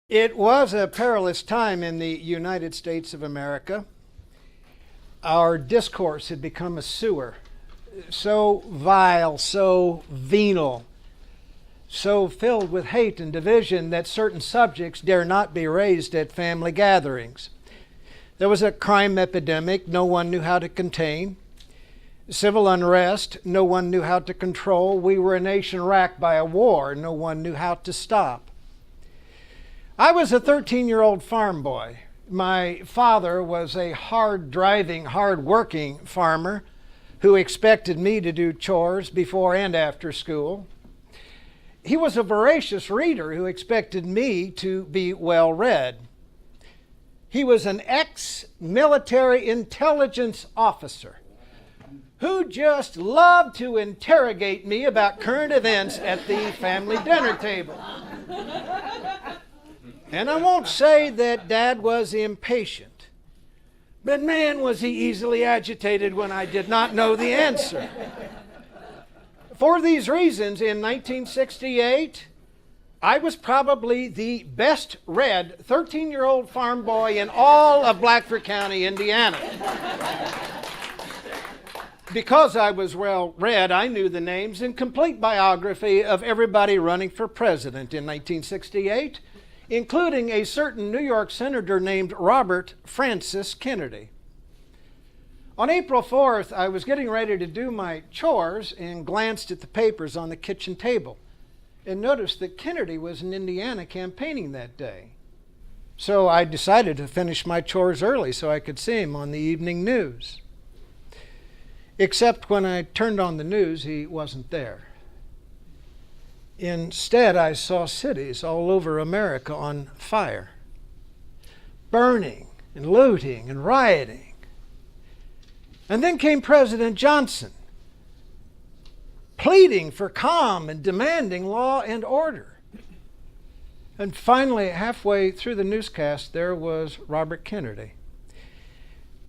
It was a perilous time in the United States of America. Our discourse had become a sewer, so vile, so venal, so filled with hate and division that certain subjects dare not be raised at family gatherings. There was a crime epidemic no one knew how to contain. Civil unrest no one knew how to control. We were a nation racked by a war no one knew how to stop. I was a 13-year-old farm boy. My father was a hard-driving, hard-working farmer who expected me to do chores before and after school. He was a voracious reader who expected me to be well-read. He was an ex-military intelligence officer who just loved to interrogate me about current events at the family dinner table. And I won't say that Dad was impatient, but man, was he easily agitated when I did not know the answer. For these reasons, in 1968, I was probably the best read 13-year-old farm boy in all of Blackford County, Indiana. Because I was well read, I knew the names and complete biography of everybody running for president in 1968, including a certain New York senator named Robert Francis Kennedy. On April 4th, I was getting ready to do my chores and glanced at the papers on the kitchen table and noticed that Kennedy was in Indiana campaigning that day. So I decided to finish my chores early so I could see him on the evening news. Except when I turned on the news, he wasn't there. Instead, I saw cities all over America on fire, burning and looting and rioting. And then came President Johnson, pleading for calm and demanding law and order. And finally, halfway through the newscast, there was Robert Kennedy,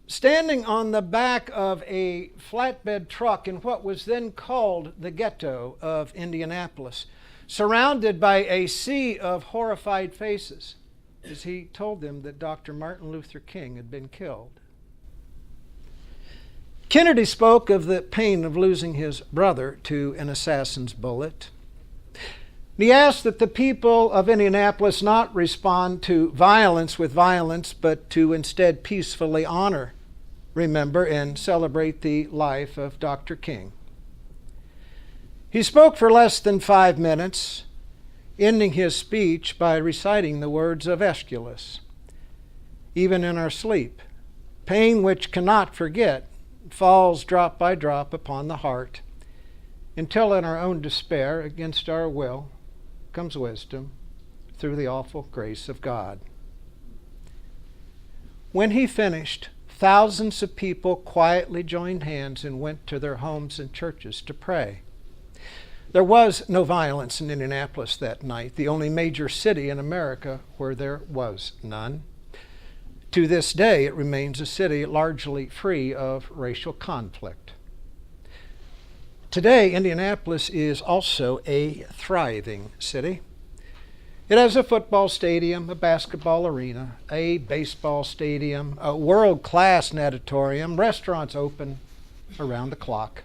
standing on the back of a flatbed truck in what was then called the ghetto of Indianapolis, surrounded by a sea of horrified faces as he told them that Dr. Martin Luther King had been killed. Kennedy spoke of the pain of losing his brother to an assassin's bullet. He asked that the people of Indianapolis not respond to violence with violence, but to instead peacefully honor, remember, and celebrate the life of Dr. King. He spoke for less than 5 minutes, ending his speech by reciting the words of Aeschylus. Even in our sleep, pain which cannot forget falls drop by drop upon the heart, until in our own despair, against our will, comes wisdom through the awful grace of God. When he finished, thousands of people quietly joined hands and went to their homes and churches to pray. There was no violence in Indianapolis that night, the only major city in America where there was none. To this day, it remains a city largely free of racial conflict. Today, Indianapolis is also a thriving city. It has a football stadium, a basketball arena, a baseball stadium, a world-class natatorium, restaurants open around the clock,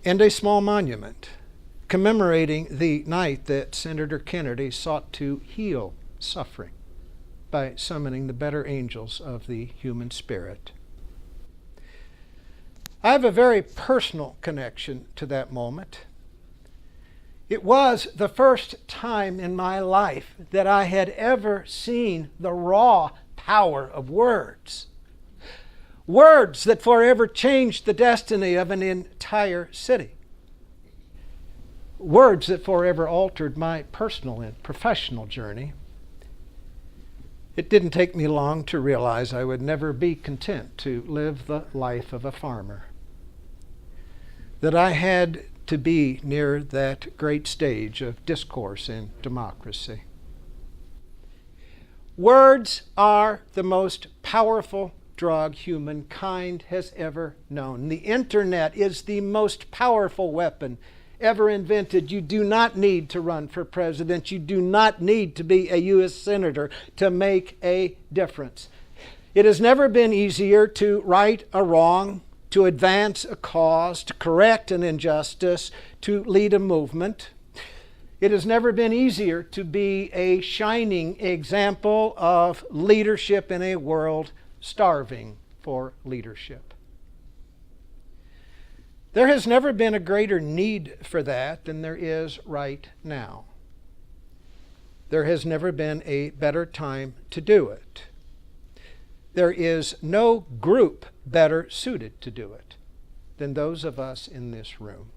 and a small monument commemorating the night that Senator Kennedy sought to heal suffering by summoning the better angels of the human spirit. I have a very personal connection to that moment. It was the first time in my life that I had ever seen the raw power of words. Words that forever changed the destiny of an entire city. Words that forever altered my personal and professional journey. It didn't take me long to realize I would never be content to live the life of a farmer. That I had to be near that great stage of discourse and democracy. Words are the most powerful drug humankind has ever known. The internet is the most powerful weapon ever invented. You do not need to run for president. You do not need to be a U.S. Senator to make a difference. It has never been easier to right a wrong, to advance a cause, to correct an injustice, to lead a movement. It has never been easier to be a shining example of leadership in a world starving for leadership. There has never been a greater need for that than there is right now. There has never been a better time to do it. There is no group better suited to do it than those of us in this room.